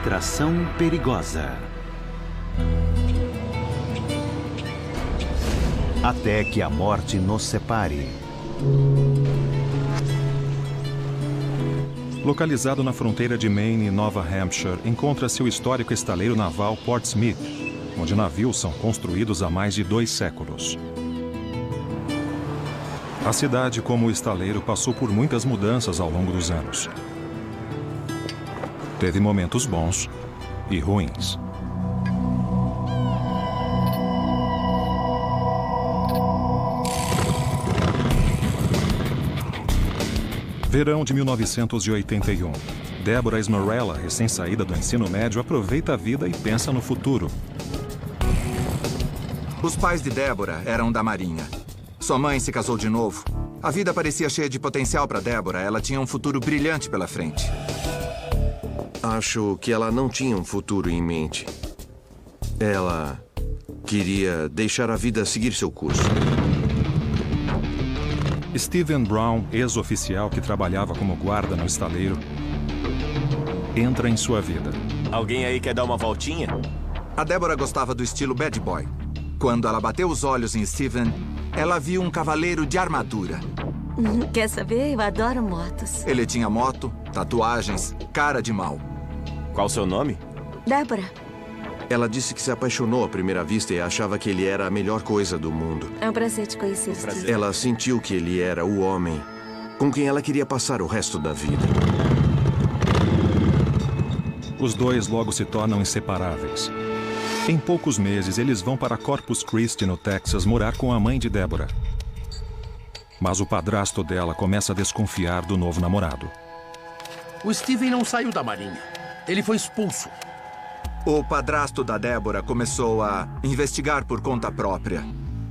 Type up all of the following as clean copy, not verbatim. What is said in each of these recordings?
Atração perigosa. Até que a morte nos separe. Localizado na fronteira de Maine e Nova Hampshire, encontra-se o histórico estaleiro naval Portsmouth, onde navios são construídos há mais de 2 séculos. A cidade, como o estaleiro, passou por muitas mudanças ao longo dos anos. Teve momentos bons e ruins. Verão de 1981. Deborah Esmerella, recém-saída do ensino médio, aproveita a vida e pensa no futuro. Os pais de Deborah eram da Marinha. Sua mãe se casou de novo. A vida parecia cheia de potencial para Deborah. Ela tinha um futuro brilhante pela frente. Acho que ela não tinha um futuro em mente. Ela queria deixar a vida seguir seu curso. Stephen Brown, ex-oficial que trabalhava como guarda no estaleiro, entra em sua vida. Alguém aí quer dar uma voltinha? A Deborah gostava do estilo bad boy. Quando ela bateu os olhos em Stephen, ela viu um cavaleiro de armadura. Quer saber? Eu adoro motos. Ele tinha moto, tatuagens, cara de mal. Qual o seu nome? Deborah. Ela disse que se apaixonou à primeira vista e achava que ele era a melhor coisa do mundo. É um prazer te conhecer, Steve. Ela sentiu que ele era o homem com quem ela queria passar o resto da vida. Os dois logo se tornam inseparáveis. Em poucos meses, eles vão para Corpus Christi, no Texas, morar com a mãe de Deborah. Mas o padrasto dela começa a desconfiar do novo namorado. O Steven não saiu da Marinha. Ele foi expulso. O padrasto da Deborah começou a investigar por conta própria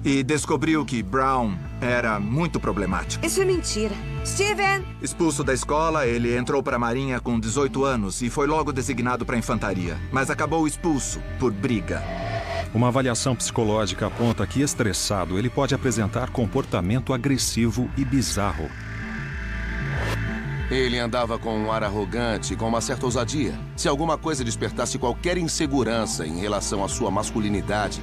e descobriu que Brown era muito problemático. Isso é mentira. Steven! Expulso da escola, ele entrou para a Marinha com 18 anos e foi logo designado para a infantaria, mas acabou expulso por briga. Uma avaliação psicológica aponta que, estressado, ele pode apresentar comportamento agressivo e bizarro. Ele andava com um ar arrogante, com uma certa ousadia. Se alguma coisa despertasse qualquer insegurança em relação à sua masculinidade,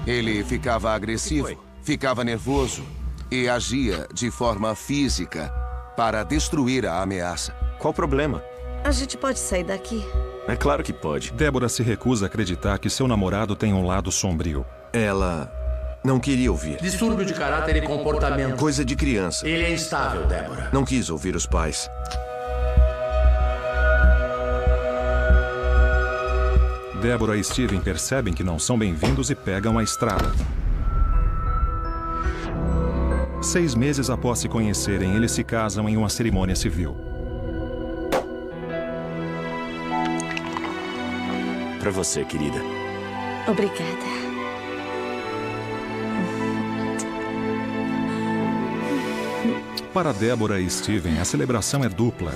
ele ficava agressivo, ficava nervoso e agia de forma física para destruir a ameaça. Qual o problema? A gente pode sair daqui? É claro que pode. Deborah se recusa a acreditar que seu namorado tem um lado sombrio. Ela não queria ouvir. Distúrbio de caráter e comportamento. Coisa de criança. Ele é instável, Deborah. Não quis ouvir os pais. Deborah e Steven percebem que não são bem-vindos e pegam a estrada. 6 meses após se conhecerem, eles se casam em uma cerimônia civil. Pra você, querida. Obrigada. Para Deborah e Steven, a celebração é dupla.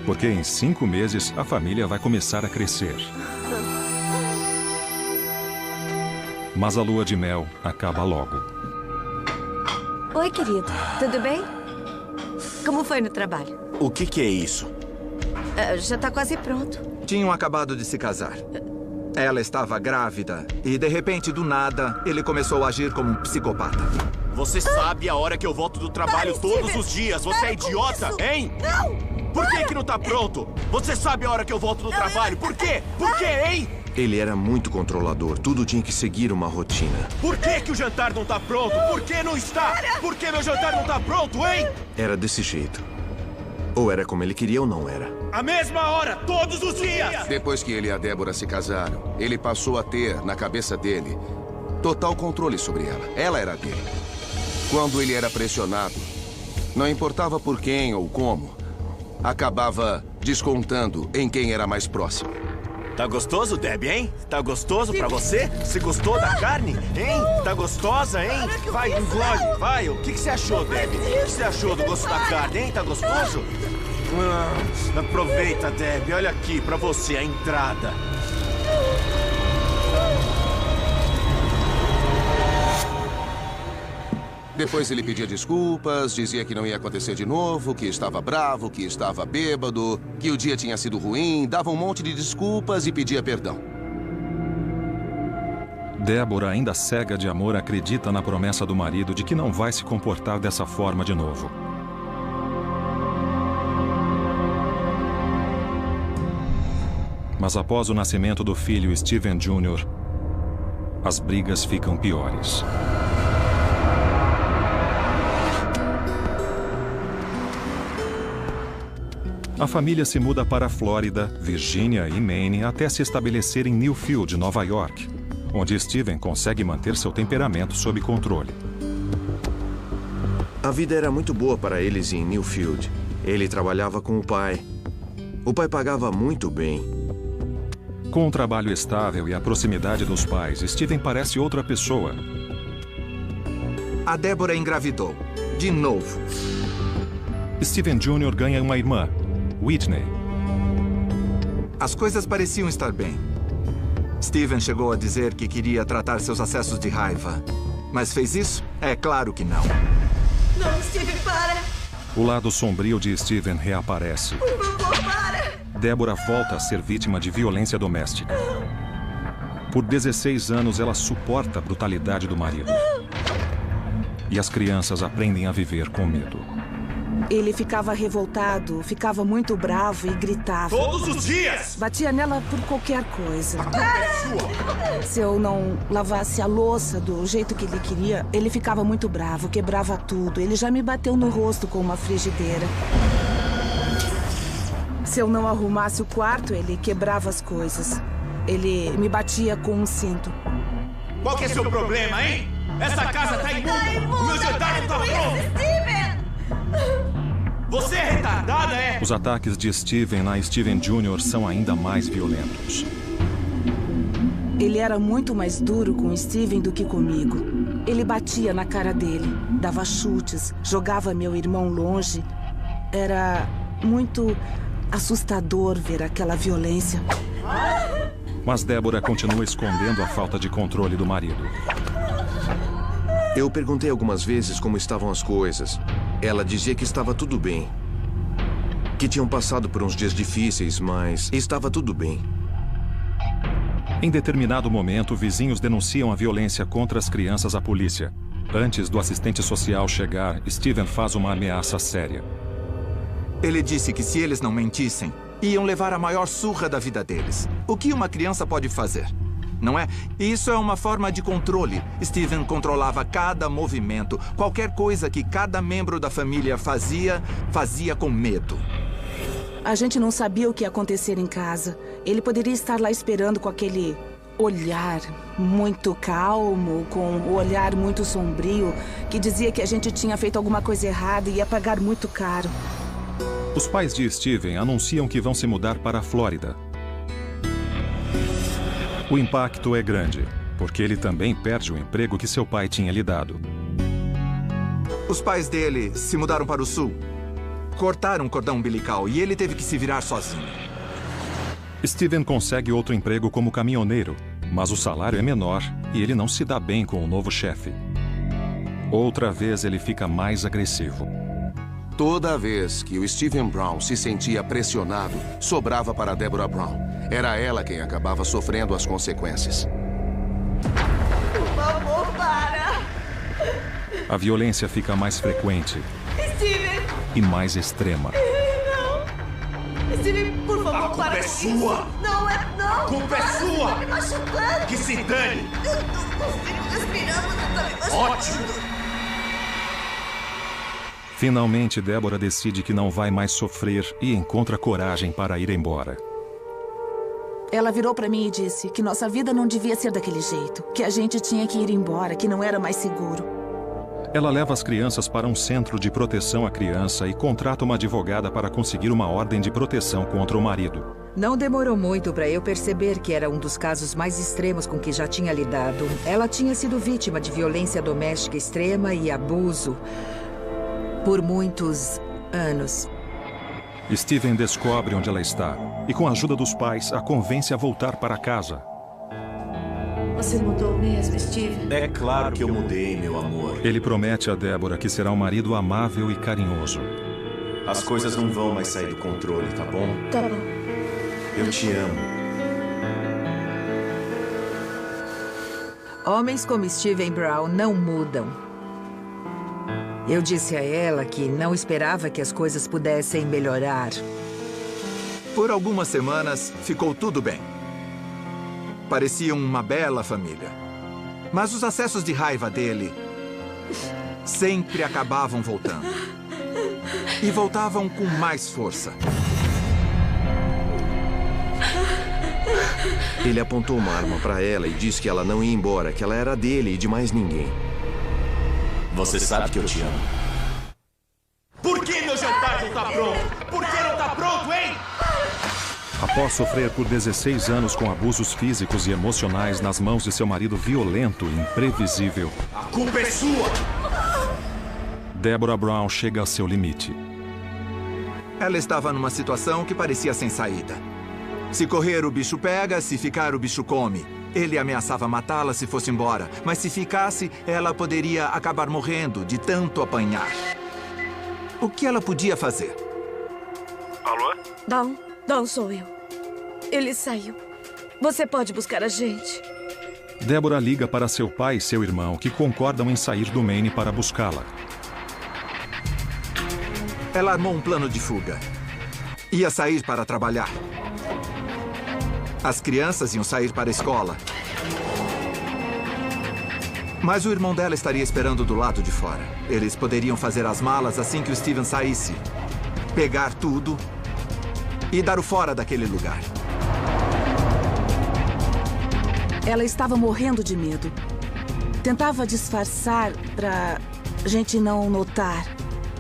Porque em 5 meses, a família vai começar a crescer. Mas a lua de mel acaba logo. Oi, querido. Tudo bem? Como foi no trabalho? O que é isso? Já tá quase pronto. Tinham acabado de se casar. Ela estava grávida e, de repente, do nada, ele começou a agir como um psicopata. Você sabe a hora que eu volto do trabalho todos os dias. Você é idiota, hein? Não! Por que não tá pronto? Você sabe a hora que eu volto do trabalho. Por quê? Por quê, hein? Ele era muito controlador. Tudo tinha que seguir uma rotina. Por que o jantar não tá pronto? Por que não está? Por que meu jantar não tá pronto, hein? Era desse jeito. Ou era como ele queria ou não era. A mesma hora, todos os dias! Depois que ele e a Deborah se casaram, ele passou a ter, na cabeça dele, total controle sobre ela. Ela era dele. Quando ele era pressionado, não importava por quem ou como, acabava descontando em quem era mais próximo. Tá gostoso, Debbie, hein? Tá gostoso pra você? Você gostou da carne, hein? Tá gostosa, hein? Vai, engole, vai. O que você achou, Debbie? O que você achou do gosto da carne, hein? Tá gostoso? Aproveita, Debbie. Olha aqui, pra você, a entrada. Depois ele pedia desculpas, dizia que não ia acontecer de novo, que estava bravo, que estava bêbado, que o dia tinha sido ruim, dava um monte de desculpas e pedia perdão. Deborah, ainda cega de amor, acredita na promessa do marido de que não vai se comportar dessa forma de novo. Mas após o nascimento do filho Steven Jr., as brigas ficam piores. A família se muda para a Flórida, Virgínia e Maine até se estabelecer em Newfield, Nova York, onde Steven consegue manter seu temperamento sob controle. A vida era muito boa para eles em Newfield. Ele trabalhava com o pai. O pai pagava muito bem. Com um trabalho estável e a proximidade dos pais, Steven parece outra pessoa. A Deborah engravidou. De novo. Steven Jr. ganha uma irmã, Whitney. As coisas pareciam estar bem. Steven chegou a dizer que queria tratar seus acessos de raiva. Mas fez isso? É claro que não. Não, Steven, para! O lado sombrio de Steven reaparece. Por favor, para! Deborah volta a ser vítima de violência doméstica. Por 16 anos, ela suporta a brutalidade do marido. E as crianças aprendem a viver com medo. Ele ficava revoltado, ficava muito bravo e gritava. Todos os dias! Batia nela por qualquer coisa. Sua. Se eu não lavasse a louça do jeito que ele queria, ele ficava muito bravo, quebrava tudo. Ele já me bateu no rosto com uma frigideira. Se eu não arrumasse o quarto, ele quebrava as coisas. Ele me batia com um cinto. Qual que é seu problema, hein? Essa casa tá imunda! O meu jantar não tá pronto! Steven! Você é retardada, é? Os ataques de Steven a Steven Jr. são ainda mais violentos. Ele era muito mais duro com Steven do que comigo. Ele batia na cara dele, dava chutes, jogava meu irmão longe. Era muito assustador ver aquela violência. Mas Deborah continua escondendo a falta de controle do marido. Eu perguntei algumas vezes como estavam as coisas. Ela dizia que estava tudo bem. Que tinham passado por uns dias difíceis, mas estava tudo bem. Em determinado momento, vizinhos denunciam a violência contra as crianças à polícia. Antes do assistente social chegar, Steven faz uma ameaça séria. Ele disse que se eles não mentissem, iam levar a maior surra da vida deles. O que uma criança pode fazer? Não é? E isso é uma forma de controle. Steven controlava cada movimento. Qualquer coisa que cada membro da família fazia com medo. A gente não sabia o que ia acontecer em casa. Ele poderia estar lá esperando com aquele olhar muito calmo, com o olhar muito sombrio, que dizia que a gente tinha feito alguma coisa errada e ia pagar muito caro. Os pais de Steven anunciam que vão se mudar para a Flórida. O impacto é grande, porque ele também perde o emprego que seu pai tinha lhe dado. Os pais dele se mudaram para o sul. Cortaram o cordão umbilical e ele teve que se virar sozinho. Steven consegue outro emprego como caminhoneiro, mas o salário é menor e ele não se dá bem com o novo chefe. Outra vez ele fica mais agressivo. Toda vez que o Steven Brown se sentia pressionado, sobrava para Deborah Brown. Era ela quem acabava sofrendo as consequências. Por favor, para! A violência fica mais frequente Steven! e mais extrema. Não! Steven, por favor, A culpa para é com sua! isso! Não é, não! A culpa é sua! Tá me machucando! Que se dane! Eu não consigo respirar, você tá me machucando! Ótimo! Finalmente, Deborah decide que não vai mais sofrer e encontra coragem para ir embora. Ela virou para mim e disse que nossa vida não devia ser daquele jeito, que a gente tinha que ir embora, que não era mais seguro. Ela leva as crianças para um centro de proteção à criança e contrata uma advogada para conseguir uma ordem de proteção contra o marido. Não demorou muito para eu perceber que era um dos casos mais extremos com que já tinha lidado. Ela tinha sido vítima de violência doméstica extrema e abuso por muitos anos. Steven descobre onde ela está e, com a ajuda dos pais, a convence a voltar para casa. Você mudou mesmo, Steven? É claro que eu mudei, meu amor. Ele promete a Deborah que será um marido amável e carinhoso. As coisas não vão mais sair do controle, tá bom? Tá bom. Eu te amo. Homens como Steven Brown não mudam. Eu disse a ela que não esperava que as coisas pudessem melhorar. Por algumas semanas, ficou tudo bem. Pareciam uma bela família. Mas os acessos de raiva dele sempre acabavam voltando. E voltavam com mais força. Ele apontou uma arma para ela e disse que ela não ia embora, que ela era dele e de mais ninguém. Você sabe que eu te amo. Por que meu jantar não tá pronto? Por que não tá pronto, hein? Após sofrer por 16 anos com abusos físicos e emocionais nas mãos de seu marido violento e imprevisível, a culpa é sua! Deborah Brown chega ao seu limite. Ela estava numa situação que parecia sem saída. Se correr, o bicho pega, se ficar, o bicho come. Ele ameaçava matá-la se fosse embora, mas se ficasse, ela poderia acabar morrendo de tanto apanhar. O que ela podia fazer? Alô? Dawn, sou eu. Ele saiu. Você pode buscar a gente? Deborah liga para seu pai e seu irmão, que concordam em sair do Maine para buscá-la. Ela armou um plano de fuga. Ia sair para trabalhar. As crianças iam sair para a escola. Mas o irmão dela estaria esperando do lado de fora. Eles poderiam fazer as malas assim que o Steven saísse. Pegar tudo e dar o fora daquele lugar. Ela estava morrendo de medo. Tentava disfarçar para a gente não notar.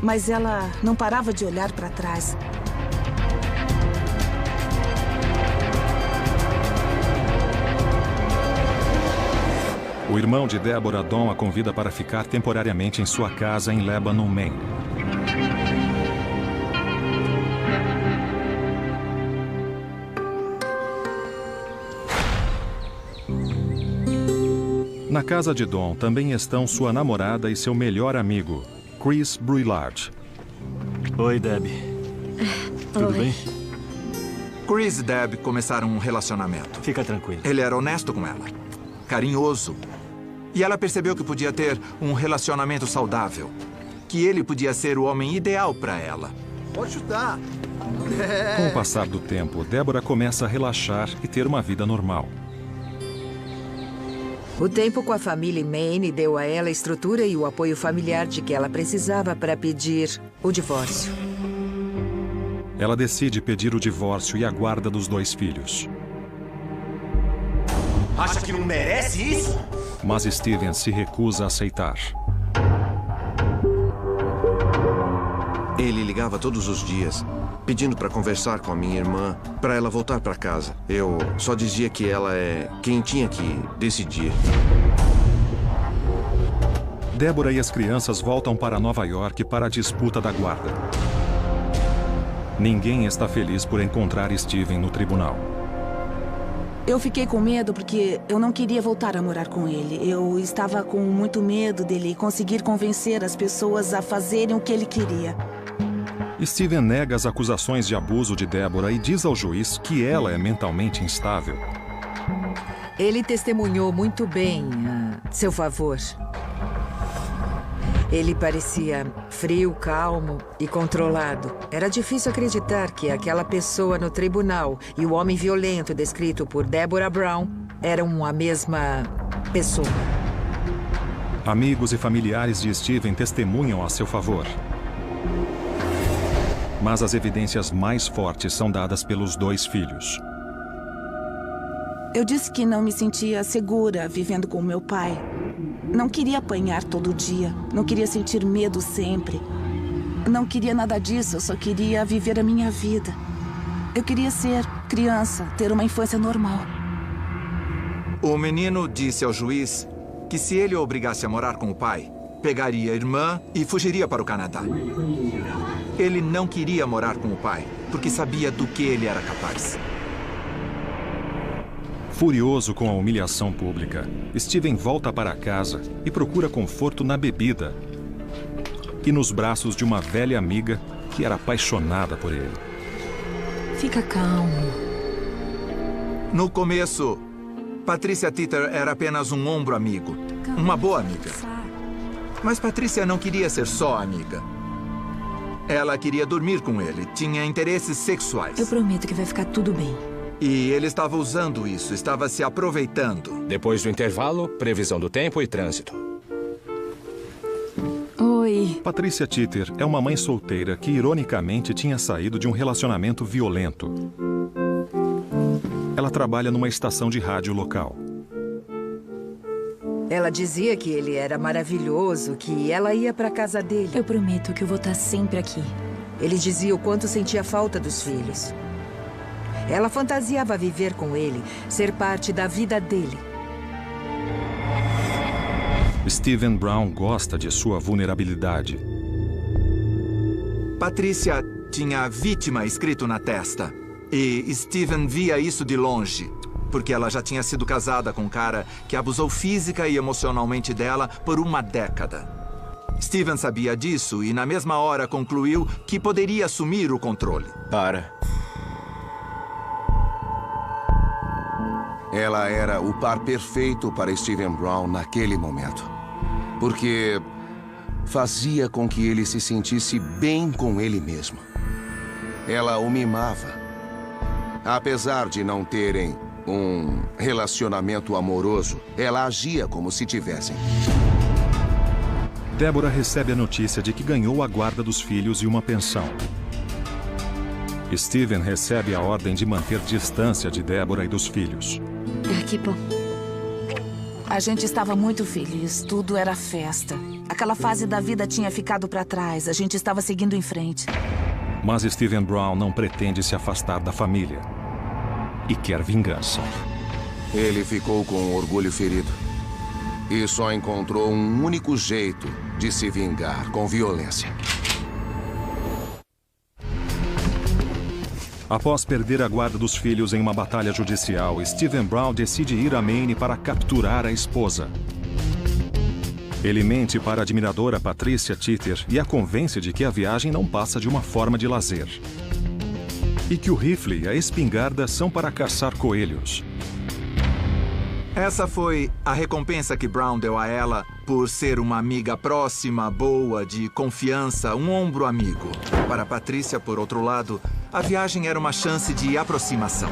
Mas ela não parava de olhar para trás. O irmão de Deborah, Don, a convida para ficar temporariamente em sua casa em Lebanon, Maine. Na casa de Don também estão sua namorada e seu melhor amigo, Chris Brillard. Oi, Deb. Tudo bem? Chris e Deb começaram um relacionamento. Fica tranquilo. Ele era honesto com ela, carinhoso. E ela percebeu que podia ter um relacionamento saudável. Que ele podia ser o homem ideal para ela. Pode chutar. Com o passar do tempo, Deborah começa a relaxar e ter uma vida normal. O tempo com a família em Maine deu a ela a estrutura e o apoio familiar de que ela precisava para pedir o divórcio. Ela decide pedir o divórcio e a guarda dos 2 filhos. Acha que não merece isso? Mas Steven se recusa a aceitar. Ele ligava todos os dias, pedindo para conversar com a minha irmã, para ela voltar para casa. Eu só dizia que ela é quem tinha que decidir. Deborah e as crianças voltam para Nova York para a disputa da guarda. Ninguém está feliz por encontrar Steven no tribunal. Eu fiquei com medo porque eu não queria voltar a morar com ele. Eu estava com muito medo dele conseguir convencer as pessoas a fazerem o que ele queria. Steven nega as acusações de abuso de Deborah e diz ao juiz que ela é mentalmente instável. Ele testemunhou muito bem a seu favor. Ele parecia frio, calmo e controlado. Era difícil acreditar que aquela pessoa no tribunal e o homem violento descrito por Deborah Brown eram a mesma pessoa. Amigos e familiares de Steven testemunham a seu favor. Mas as evidências mais fortes são dadas pelos 2 filhos. Eu disse que não me sentia segura vivendo com meu pai. Não queria apanhar todo dia. Não queria sentir medo sempre. Não queria nada disso. Eu só queria viver a minha vida. Eu queria ser criança, ter uma infância normal. O menino disse ao juiz que se ele o obrigasse a morar com o pai, pegaria a irmã e fugiria para o Canadá. Ele não queria morar com o pai, porque sabia do que ele era capaz. Furioso com a humilhação pública, Steven volta para casa e procura conforto na bebida e nos braços de uma velha amiga que era apaixonada por ele. Fica calmo. No começo, Patricia Teeter era apenas um ombro amigo. Uma boa amiga. Mas Patricia não queria ser só amiga. Ela queria dormir com ele. Tinha interesses sexuais. Eu prometo que vai ficar tudo bem. E ele estava usando isso, estava se aproveitando. Depois do intervalo, previsão do tempo e trânsito. Oi. Patricia Teeter é uma mãe solteira que, ironicamente, tinha saído de um relacionamento violento. Ela trabalha numa estação de rádio local. Ela dizia que ele era maravilhoso, que ela ia para casa dele. Eu prometo que eu vou estar sempre aqui. Ele dizia o quanto sentia falta dos filhos. Ela fantasiava viver com ele, ser parte da vida dele. Steven Brown gosta de sua vulnerabilidade. Patricia tinha vítima escrito na testa. E Steven via isso de longe, porque ela já tinha sido casada com um cara que abusou física e emocionalmente dela por uma década. Steven sabia disso e, na mesma hora, concluiu que poderia assumir o controle. Ela era o par perfeito para Steven Brown naquele momento. Porque fazia com que ele se sentisse bem com ele mesmo. Ela o mimava. Apesar de não terem um relacionamento amoroso, ela agia como se tivessem. Deborah recebe a notícia de que ganhou a guarda dos filhos e uma pensão. Steven recebe a ordem de manter distância de Deborah e dos filhos. Que bom. A gente estava muito feliz, tudo era festa. Aquela fase da vida tinha ficado para trás, a gente estava seguindo em frente. Mas Steven Brown não pretende se afastar da família e quer vingança. Ele ficou com o orgulho ferido e só encontrou um único jeito de se vingar, com violência. Após perder a guarda dos filhos em uma batalha judicial, Steven Brown decide ir a Maine para capturar a esposa. Ele mente para a admiradora Patricia Teeter e a convence de que a viagem não passa de uma forma de lazer. E que o rifle e a espingarda são para caçar coelhos. Essa foi a recompensa que Brown deu a ela por ser uma amiga próxima, boa, de confiança, um ombro amigo. Para Patricia, por outro lado, a viagem era uma chance de aproximação.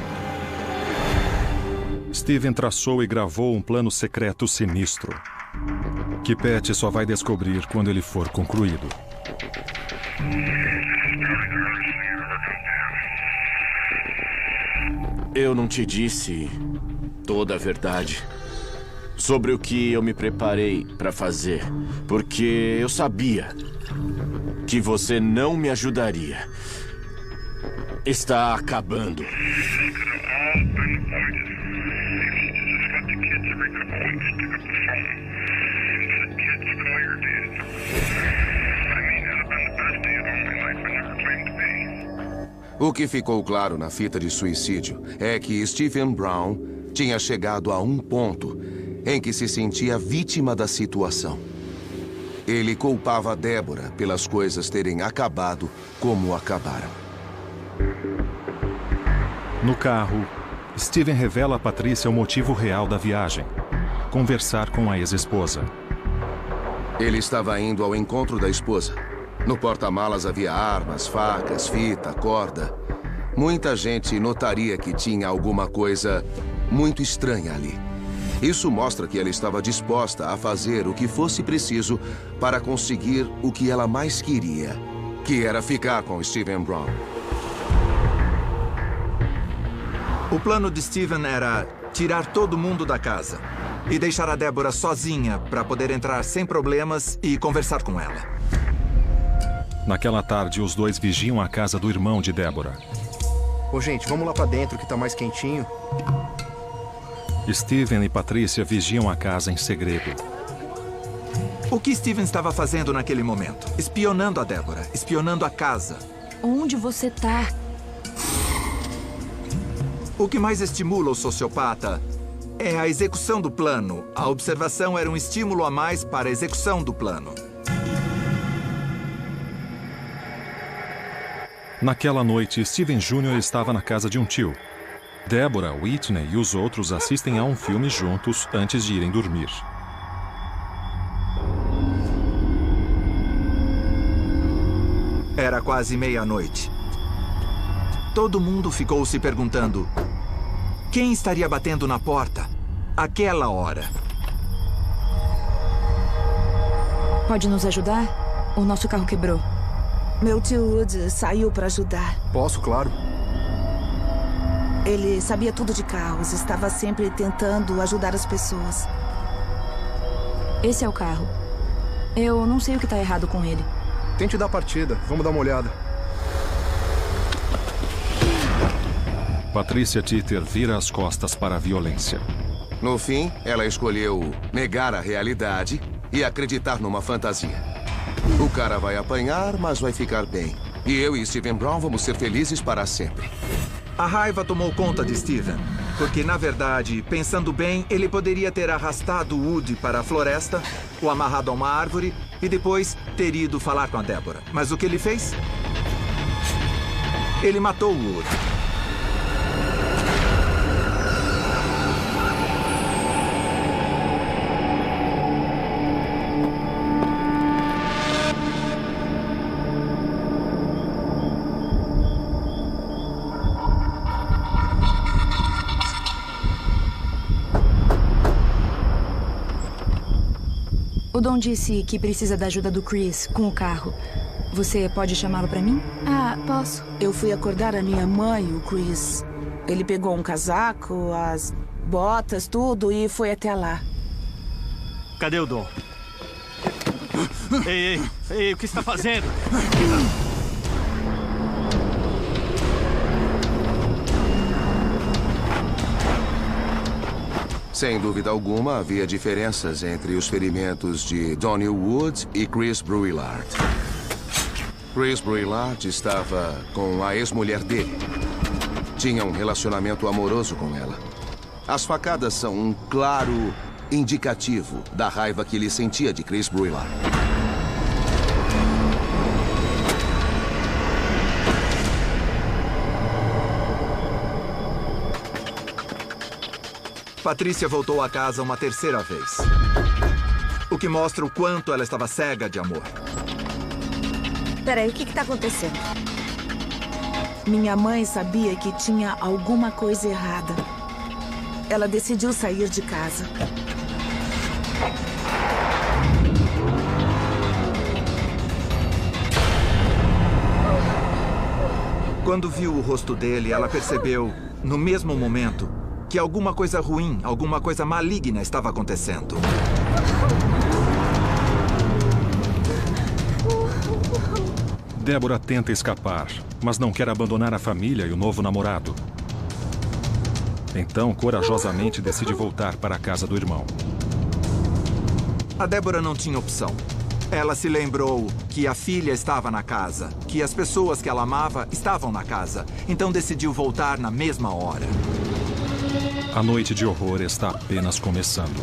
Steven traçou e gravou um plano secreto sinistro, que Pat só vai descobrir quando ele for concluído. Eu não te disse toda a verdade sobre o que eu me preparei para fazer, porque eu sabia que você não me ajudaria. Está acabando. O que ficou claro na fita de suicídio é que Steven Brown tinha chegado a um ponto em que se sentia vítima da situação. Ele culpava Deborah pelas coisas terem acabado como acabaram. No carro, Steven revela a Patricia o motivo real da viagem: conversar com a ex-esposa. Ele estava indo ao encontro da esposa. No porta-malas havia armas, facas, fita, corda. Muita gente notaria que tinha alguma coisa muito estranha ali. Isso mostra que ela estava disposta a fazer o que fosse preciso para conseguir o que ela mais queria, que era ficar com Steven Brown. O plano de Steven era tirar todo mundo da casa e deixar a Deborah sozinha para poder entrar sem problemas e conversar com ela. Naquela tarde, os dois vigiam a casa do irmão de Deborah. Ô, gente, vamos lá pra dentro que tá mais quentinho. Steven e Patricia vigiam a casa em segredo. O que Steven estava fazendo naquele momento? Espionando a Deborah, espionando a casa. Onde você tá? O que mais estimula o sociopata É a execução do plano. A observação era um estímulo a mais para a execução do plano. Naquela noite, Steven Jr. estava na casa de um tio. Deborah, Whitney e os outros assistem a um filme juntos antes de irem dormir. Era quase meia-noite. Todo mundo ficou se perguntando: quem estaria batendo na porta àquela hora? Pode nos ajudar? O nosso carro quebrou. Meu tio Wood saiu para ajudar. Posso, claro. Ele sabia tudo de carros, estava sempre tentando ajudar as pessoas. Esse é o carro. Eu não sei o que está errado com ele. Tente dar partida. Vamos dar uma olhada. Patricia Titter vira as costas para a violência. No fim, ela escolheu negar a realidade e acreditar numa fantasia. O cara vai apanhar, mas vai ficar bem. E eu e Steven Brown vamos ser felizes para sempre. A raiva tomou conta de Steven, porque, na verdade, pensando bem, ele poderia ter arrastado Wood para a floresta, o amarrado a uma árvore e depois ter ido falar com a Deborah. Mas o que ele fez? Ele matou Wood. O Don disse que precisa da ajuda do Chris com o carro. Você pode chamá-lo para mim? Ah, posso. Eu fui acordar a minha mãe, o Chris. Ele pegou um casaco, as botas, tudo e foi até lá. Cadê o Don? Ei, o que você está fazendo? Sem dúvida alguma, havia diferenças entre os ferimentos de Donnie Wood e Chris Bruyllard. Chris Bruyllard estava com a ex-mulher dele. Tinha um relacionamento amoroso com ela. As facadas são um claro indicativo da raiva que ele sentia de Chris Bruyllard. Patrícia voltou a casa uma terceira vez. O que mostra o quanto ela estava cega de amor. Peraí, o que está acontecendo? Minha mãe sabia que tinha alguma coisa errada. Ela decidiu sair de casa. Quando viu o rosto dele, ela percebeu, no mesmo momento, que alguma coisa ruim, alguma coisa maligna estava acontecendo. Deborah tenta escapar, mas não quer abandonar a família e o novo namorado. Então, corajosamente, decide voltar para a casa do irmão. A Deborah não tinha opção. Ela se lembrou que a filha estava na casa, que as pessoas que ela amava estavam na casa. Então decidiu voltar na mesma hora. A noite de horror está apenas começando.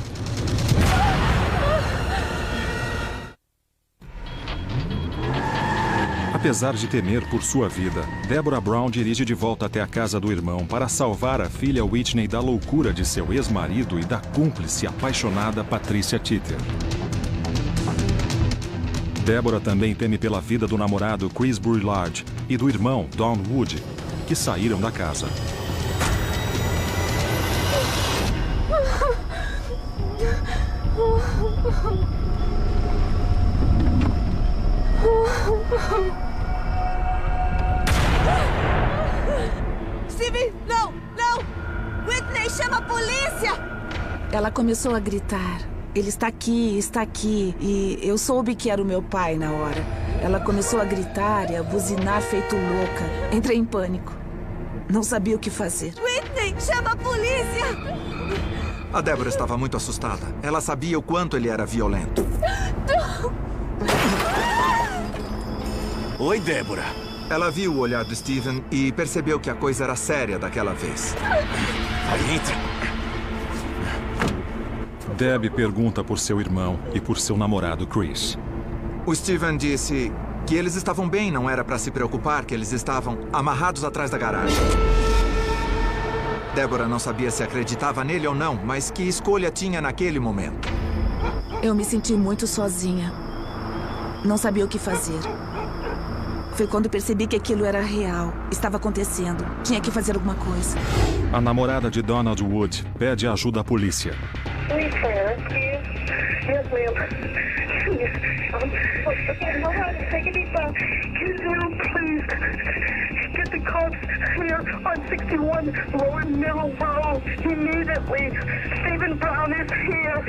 Apesar de temer por sua vida, Deborah Brown dirige de volta até a casa do irmão para salvar a filha Whitney da loucura de seu ex-marido e da cúmplice apaixonada Patricia Titter. Deborah também teme pela vida do namorado Chris Bruyllard e do irmão Don Wood, que saíram da casa. Steven, não! Não! Whitney, chama a polícia! Ela começou a gritar. Ele está aqui, e eu soube que era o meu pai na hora. Ela começou a gritar e a buzinar feito louca. Entrei em pânico. Não sabia o que fazer. Whitney, chama a polícia! A Deborah estava muito assustada. Ela sabia o quanto ele era violento. Oi, Deborah. Ela viu o olhar do Steven e percebeu que a coisa era séria daquela vez. Vai, entra. Deb pergunta por seu irmão e por seu namorado Chris. O Steven disse que eles estavam bem, não era para se preocupar, que eles estavam amarrados atrás da garagem. Deborah não sabia se acreditava nele ou não, mas que escolha tinha naquele momento? Eu me senti muito sozinha. Não sabia o que fazer. Foi quando percebi que aquilo era real. Estava acontecendo. Tinha que fazer alguma coisa. A namorada de Donald Wood pede ajuda à polícia. Please, sir, please. Yes, ma'am. Take a deep breath. Get down, please. Get the cops here on 61 Lower Middle Road immediately. Stephen Brown is here.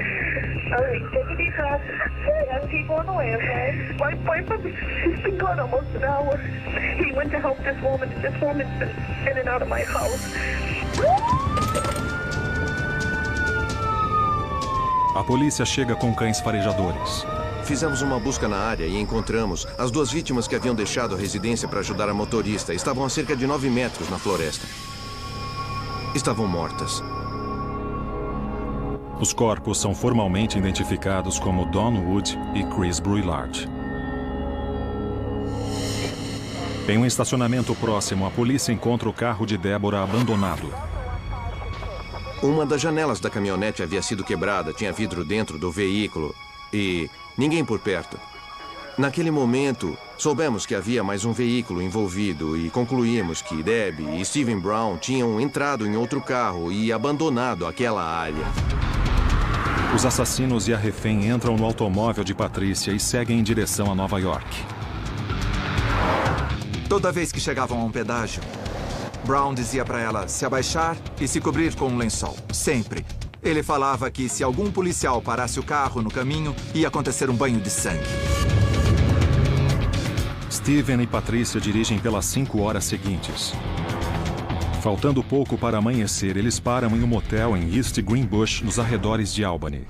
All right, take a deep breath. There are people on the way, okay? My boyfriend, he's been gone almost an hour. He went to help this woman. This woman's been in and out of my house. A polícia chega com cães farejadores. Fizemos uma busca na área e encontramos as duas vítimas que haviam deixado a residência para ajudar a motorista. Estavam a cerca de 9 metros na floresta. Estavam mortas. Os corpos são formalmente identificados como Don Wood e Chris Brouillard. Em um estacionamento próximo, a polícia encontra o carro de Deborah abandonado. Uma das janelas da caminhonete havia sido quebrada, tinha vidro dentro do veículo e ninguém por perto. Naquele momento, soubemos que havia mais um veículo envolvido e concluímos que Deb e Stephen Brown tinham entrado em outro carro e abandonado aquela área. Os assassinos e a refém entram no automóvel de Patrícia e seguem em direção a Nova York. Toda vez que chegavam a um pedágio, Brown dizia para ela se abaixar e se cobrir com um lençol. Sempre. Ele falava que se algum policial parasse o carro no caminho, ia acontecer um banho de sangue. Steven e Patrícia dirigem pelas 5 horas seguintes. Faltando pouco para amanhecer, eles param em um motel em East Greenbush, nos arredores de Albany.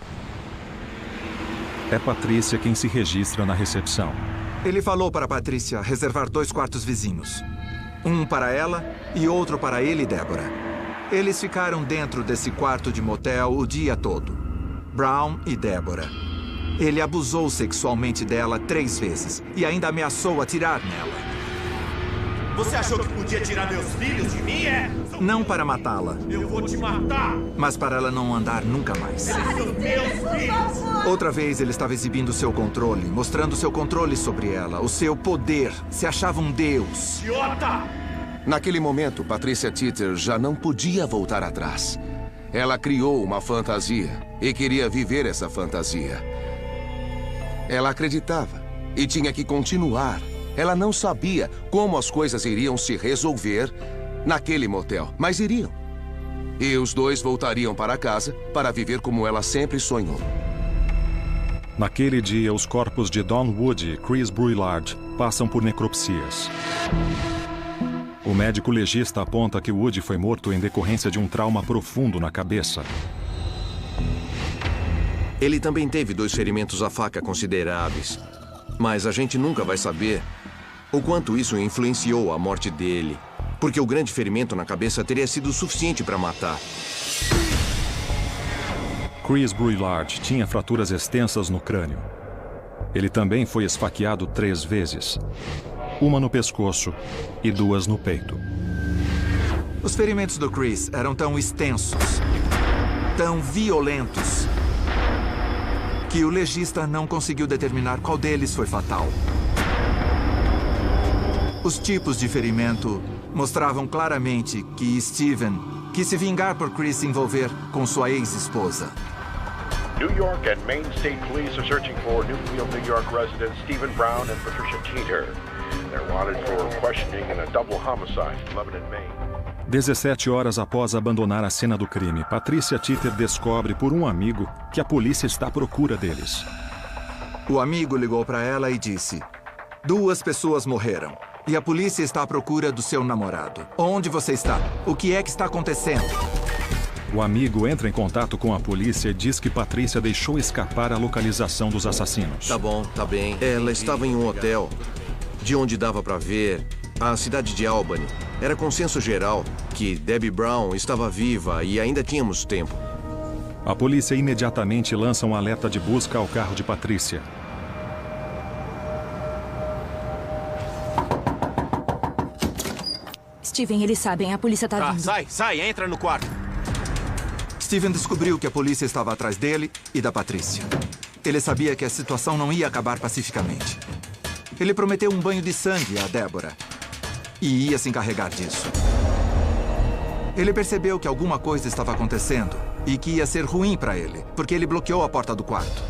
É Patrícia quem se registra na recepção. Ele falou para Patrícia reservar 2 quartos vizinhos. Um para ela e outro para ele e Deborah. Eles ficaram dentro desse quarto de motel o dia todo. Brown e Deborah. Ele abusou sexualmente dela 3 vezes e ainda ameaçou atirar nela. Você achou que podia tirar meus filhos de mim, é? Não para matá-la. Eu vou te matar! Mas para ela não andar nunca mais. Meus filhos! Outra vez ele estava exibindo seu controle, mostrando seu controle sobre ela, o seu poder. Se achava um deus. Idiota! Naquele momento, Patrícia Titter já não podia voltar atrás. Ela criou uma fantasia e queria viver essa fantasia. Ela acreditava e tinha que continuar. Ela não sabia como as coisas iriam se resolver naquele motel, mas iriam. E os dois voltariam para casa para viver como ela sempre sonhou. Naquele dia, os corpos de Don Wood e Chris Brouillard passam por necropsias. O médico legista aponta que Wood foi morto em decorrência de um trauma profundo na cabeça. Ele também teve 2 ferimentos à faca consideráveis. Mas a gente nunca vai saber o quanto isso influenciou a morte dele. Porque o grande ferimento na cabeça teria sido suficiente para matar. Chris Brouillard tinha fraturas extensas no crânio. Ele também foi esfaqueado 3 vezes. Uma no pescoço e 2 no peito. Os ferimentos do Chris eram tão extensos, tão violentos, que o legista não conseguiu determinar qual deles foi fatal. Os tipos de ferimento mostravam claramente que Steven quis se vingar por Chris se envolver com sua ex-esposa. New York and Maine State Police are searching for Newfield, New York residents Stephen Brown and Patricia Teeter. They're wanted for questioning in a double homicide in Lebanon, Maine. 17 horas após abandonar a cena do crime, Patrícia Teeter descobre por um amigo que a polícia está à procura deles. O amigo ligou para ela e disse: 2 pessoas morreram e a polícia está à procura do seu namorado. Onde você está? O que é que está acontecendo? O amigo entra em contato com a polícia e diz que Patrícia deixou escapar a localização dos assassinos. Tá bom, tá bem. Ela estava em um hotel, de onde dava para ver a cidade de Albany. Era consenso geral que Debbie Brown estava viva e ainda tínhamos tempo. A polícia imediatamente lança um alerta de busca ao carro de Patrícia. Steven, eles sabem, a polícia tá vindo. Sai, entra no quarto. Steven descobriu que a polícia estava atrás dele e da Patrícia. Ele sabia que a situação não ia acabar pacificamente. Ele prometeu um banho de sangue a Deborah e ia se encarregar disso. Ele percebeu que alguma coisa estava acontecendo e que ia ser ruim para ele, porque ele bloqueou a porta do quarto.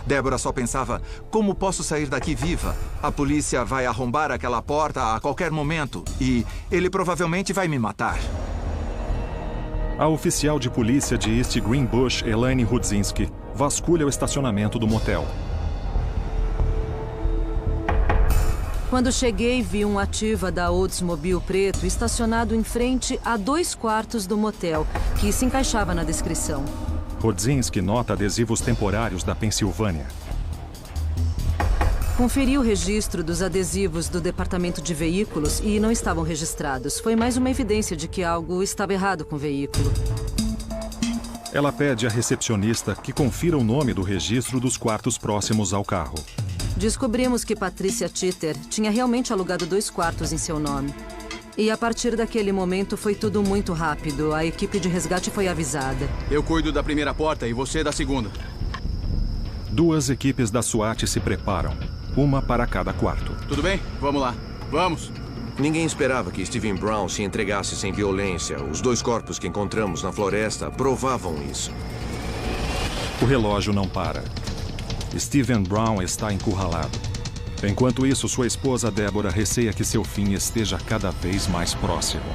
Deborah só pensava, como posso sair daqui viva? A polícia vai arrombar aquela porta a qualquer momento e ele provavelmente vai me matar. A oficial de polícia de East Greenbush, Elaine Rudzinski, vasculha o estacionamento do motel. Quando cheguei, vi um Ativa da Oldsmobile preto estacionado em frente a 2 quartos do motel, que se encaixava na descrição. Rudzinski nota adesivos temporários da Pensilvânia. Conferi o registro dos adesivos do departamento de veículos e não estavam registrados. Foi mais uma evidência de que algo estava errado com o veículo. Ela pede à recepcionista que confira o nome do registro dos quartos próximos ao carro. Descobrimos que Patrícia Teeter tinha realmente alugado 2 quartos em seu nome. E a partir daquele momento foi tudo muito rápido. A equipe de resgate foi avisada. Eu cuido da primeira porta e você da segunda. 2 equipes da SWAT se preparam, uma para cada quarto. Tudo bem? Vamos lá. Vamos. Ninguém esperava que Steven Brown se entregasse sem violência. Os 2 corpos que encontramos na floresta provavam isso. O relógio não para. Steven Brown está encurralado. Enquanto isso, sua esposa Deborah receia que seu fim esteja cada vez mais próximo.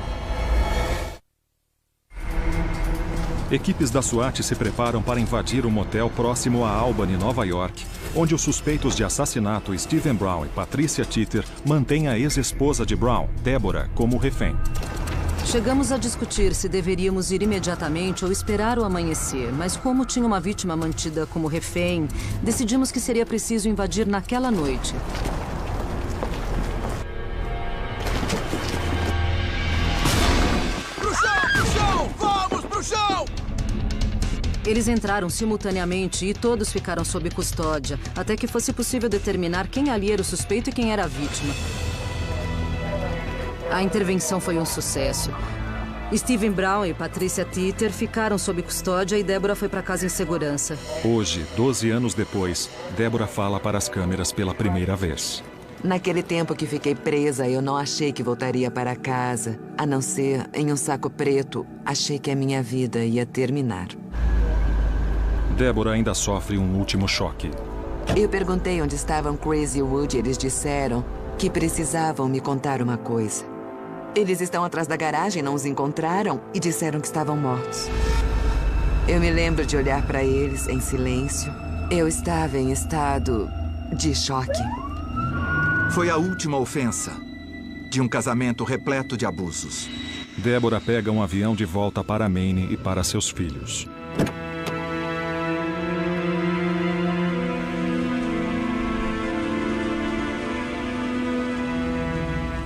Equipes da SWAT se preparam para invadir um motel próximo a Albany, Nova York, onde os suspeitos de assassinato Steven Brown e Patrícia Teeter mantêm a ex-esposa de Brown, Deborah, como refém. Chegamos a discutir se deveríamos ir imediatamente ou esperar o amanhecer, mas como tinha uma vítima mantida como refém, decidimos que seria preciso invadir naquela noite. Pro chão! Vamos pro chão! Eles entraram simultaneamente e todos ficaram sob custódia, até que fosse possível determinar quem ali era o suspeito e quem era a vítima. A intervenção foi um sucesso. Steven Brown e Patrícia Teeter ficaram sob custódia e Deborah foi para casa em segurança. Hoje, 12 anos depois, Deborah fala para as câmeras pela primeira vez. Naquele tempo que fiquei presa, eu não achei que voltaria para casa. A não ser em um saco preto, achei que a minha vida ia terminar. Deborah ainda sofre um último choque. Eu perguntei onde estavam Chris e Woody e eles disseram que precisavam me contar uma coisa. Eles estão atrás da garagem, não os encontraram e disseram que estavam mortos. Eu me lembro de olhar para eles em silêncio. Eu estava em estado de choque. Foi a última ofensa de um casamento repleto de abusos. Deborah pega um avião de volta para Maine e para seus filhos.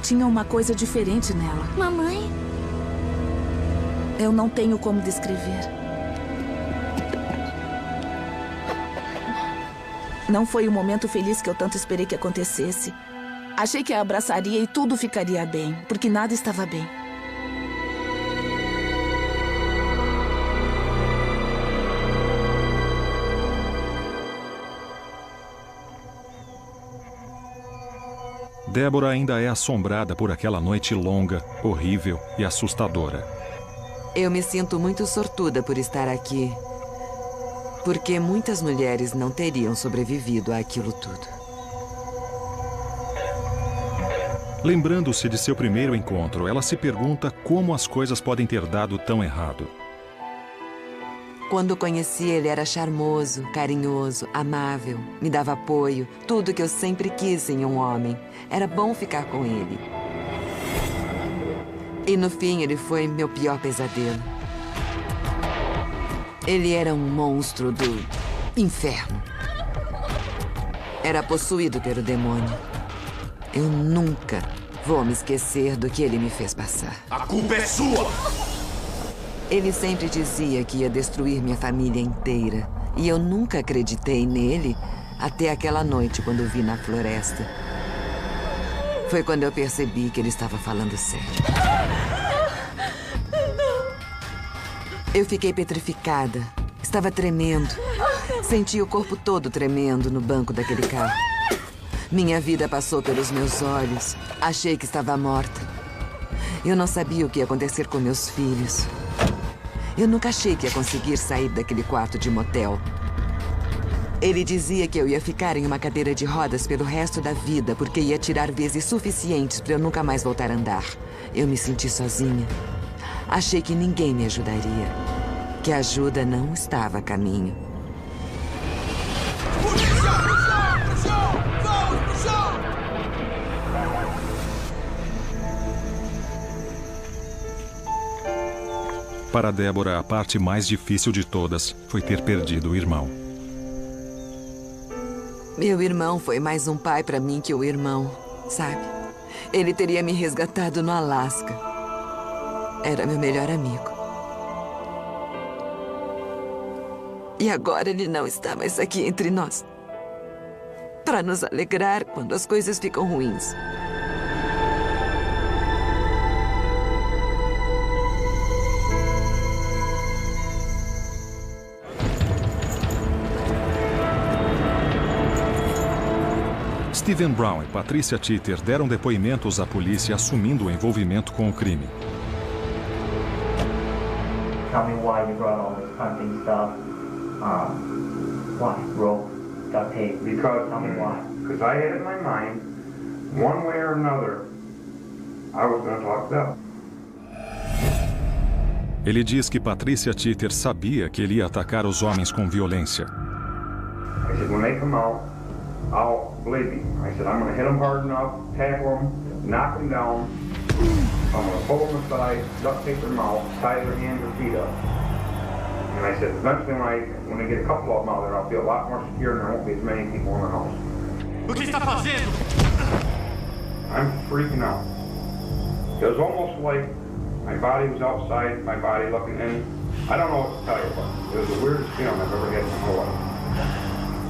Tinha uma coisa diferente nela. Mamãe? Eu não tenho como descrever. Não foi o momento feliz que eu tanto esperei que acontecesse. Achei que a abraçaria e tudo ficaria bem, porque nada estava bem. Deborah ainda é assombrada por aquela noite longa, horrível e assustadora. Eu me sinto muito sortuda por estar aqui, porque muitas mulheres não teriam sobrevivido àquilo tudo. Lembrando-se de seu primeiro encontro, ela se pergunta como as coisas podem ter dado tão errado. Quando o conheci, ele era charmoso, carinhoso, amável, me dava apoio, tudo que eu sempre quis em um homem. Era bom ficar com ele. E no fim, ele foi meu pior pesadelo. Ele era um monstro do inferno. Era possuído pelo demônio. Eu nunca vou me esquecer do que ele me fez passar. A culpa é sua! Ele sempre dizia que ia destruir minha família inteira. E eu nunca acreditei nele até aquela noite quando o vi na floresta. Foi quando eu percebi que ele estava falando sério. Eu fiquei petrificada. Estava tremendo. Senti o corpo todo tremendo no banco daquele carro. Minha vida passou pelos meus olhos. Achei que estava morta. Eu não sabia o que ia acontecer com meus filhos. Eu nunca achei que ia conseguir sair daquele quarto de motel. Ele dizia que eu ia ficar em uma cadeira de rodas pelo resto da vida, porque ia tirar vezes suficientes para eu nunca mais voltar a andar. Eu me senti sozinha. Achei que ninguém me ajudaria. Que a ajuda não estava a caminho. Para Deborah, a parte mais difícil de todas foi ter perdido o irmão. Meu irmão foi mais um pai para mim que o irmão, sabe? Ele teria me resgatado no Alasca. Era meu melhor amigo. E agora ele não está mais aqui entre nós. Para nos alegrar quando as coisas ficam ruins. Stephen Brown e Patricia Teeter deram depoimentos à polícia assumindo o envolvimento com o crime. Tell me why you brought all this hunting stuff. Why? Rope, duct tape, because tell me why. Because I had in my mind, one way or another, I was going to talk to them. Ele diz que Patricia Teeter sabia que ele ia atacar os homens com violência. I said, when they come out, believe me, I said, I'm going to hit them hard enough, tackle them, knock them down. I'm going to pull them aside, duct tape their mouth, tie their hands or feet up. And I said, eventually when I get a couple of them out there, I'll feel a lot more secure and there won't be as many people in the house. O que está fazendo? I'm freaking out. It was almost like my body was outside, my body looking in. I don't know what to tell you about. It was the weirdest feeling I've ever had in my whole life.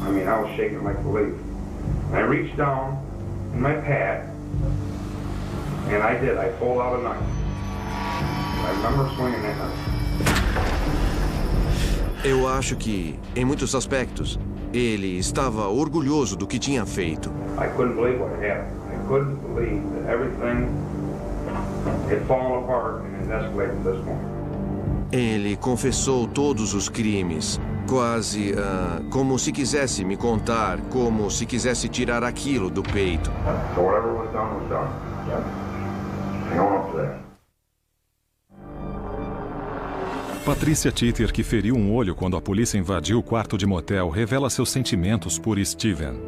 I mean, I was shaking like a leaf. And I reached down in my pad, and I pulled out a knife. I remember swinging that knife. Eu acho que, em muitos aspectos, ele estava orgulhoso do que tinha feito. I couldn't believe what had happened. I couldn't believe that everything had fallen apart and had escalated to this point. Ele confessou todos os crimes, quase como se quisesse me contar, como se quisesse tirar aquilo do peito. So whatever was done was done. Hang on up to that. Patricia Teeter, que feriu um olho quando a polícia invadiu o quarto de motel, revela seus sentimentos por Stephen.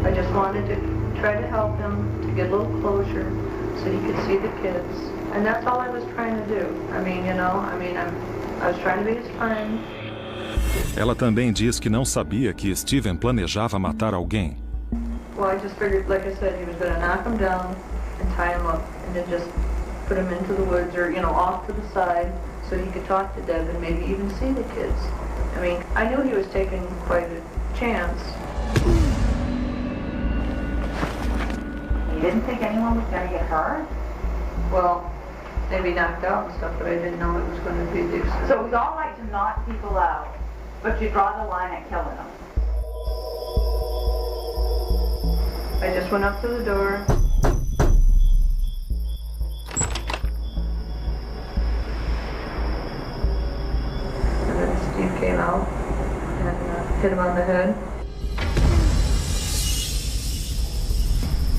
I just wanted to try to help him to get a little closure so he could see the kids. And that's all I was trying to do. I was trying to be his friend. Ela também diz que não sabia que Stephen planejava matar alguém. Well, I just figured, like I said, he was going to knock him down and tie him up and then just put him into the woods or, off to the side so he could talk to Deb and maybe even see the kids. I mean, I knew he was taking quite a chance. You didn't think anyone was going to get hurt? Well, maybe knocked out and stuff, but I didn't know it was going to be the extent. So it was all right to knock people out, but you draw the line at killing them. I just went up to the door. And then Steve came out and hit him on the head.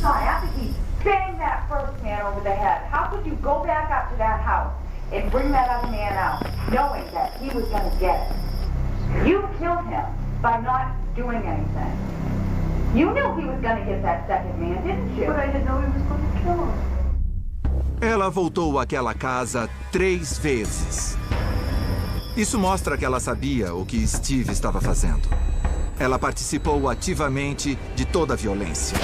No, after he banged that first man over the head, how could you go back up to that house and bring that other man out, knowing that he was going to get it? You killed him by not doing anything. You knew he was going to get that second man, didn't you? But I didn't know he was going to kill him. Ela voltou àquela casa 3 vezes. Isso mostra que ela sabia o que Steve estava fazendo. Ela participou ativamente de toda a violência.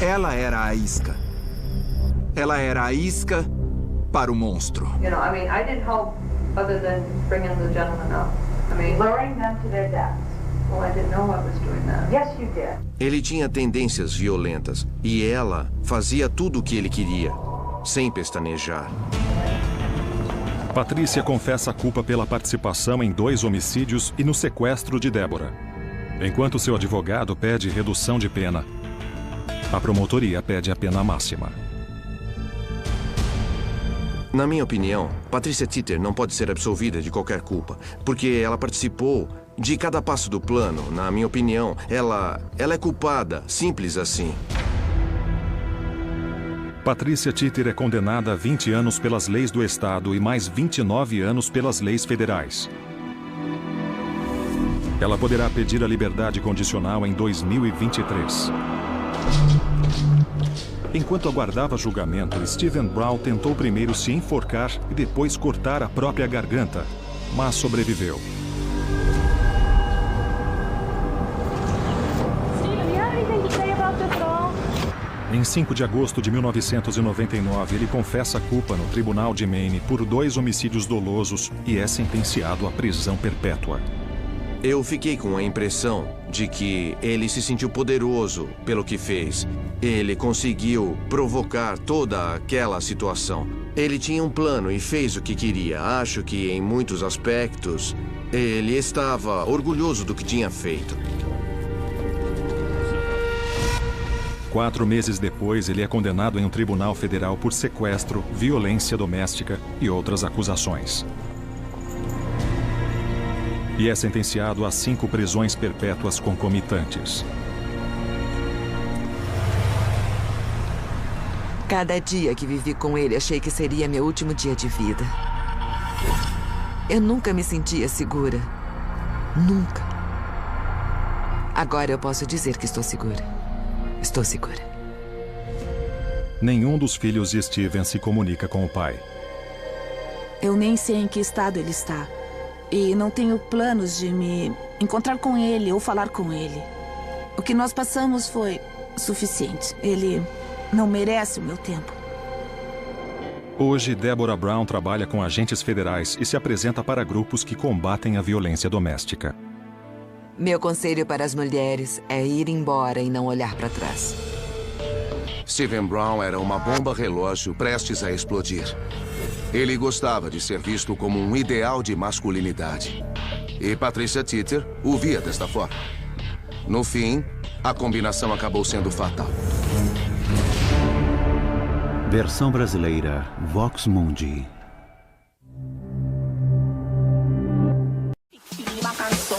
Ela era a isca. Ela era a isca para o monstro. You know, I mean, I didn't help other than bringing the gentleman up. I mean, Luring them to their deaths. Well, I didn't know I was doing that. Yes, you did. Ele tinha tendências violentas e ela fazia tudo o que ele queria, sem pestanejar. Patrícia confessa a culpa pela participação em 2 homicídios e no sequestro de Deborah. Enquanto seu advogado pede redução de pena, a promotoria pede a pena máxima. Na minha opinião, Patrícia Teeter não pode ser absolvida de qualquer culpa, porque ela participou de cada passo do plano. Na minha opinião, ela é culpada, simples assim. Patrícia Teeter é condenada a 20 anos pelas leis do Estado e mais 29 anos pelas leis federais. Ela poderá pedir a liberdade condicional em 2023. Enquanto aguardava julgamento, Stephen Brown tentou primeiro se enforcar e depois cortar a própria garganta, mas sobreviveu. Em 5 de agosto de 1999, ele confessa a culpa no tribunal de Maine por 2 homicídios dolosos e é sentenciado à prisão perpétua. Eu fiquei com a impressão de que ele se sentiu poderoso pelo que fez. Ele conseguiu provocar toda aquela situação. Ele tinha um plano e fez o que queria. Acho que, em muitos aspectos, ele estava orgulhoso do que tinha feito. 4 meses depois, ele é condenado em um tribunal federal por sequestro, violência doméstica e outras acusações. E é sentenciado a 5 prisões perpétuas concomitantes. Cada dia que vivi com ele, achei que seria meu último dia de vida. Eu nunca me sentia segura. Nunca. Agora eu posso dizer que estou segura. Estou segura. Nenhum dos filhos de Steven se comunica com o pai. Eu nem sei em que estado ele está. E não tenho planos de me encontrar com ele ou falar com ele. O que nós passamos foi suficiente. Ele não merece o meu tempo. Hoje, Deborah Brown trabalha com agentes federais e se apresenta para grupos que combatem a violência doméstica. Meu conselho para as mulheres é ir embora e não olhar para trás. Stephen Brown era uma bomba relógio prestes a explodir. Ele gostava de ser visto como um ideal de masculinidade. E Patrícia Teeter o via desta forma. No fim, a combinação acabou sendo fatal. Versão brasileira, Vox Mundi. Uma canção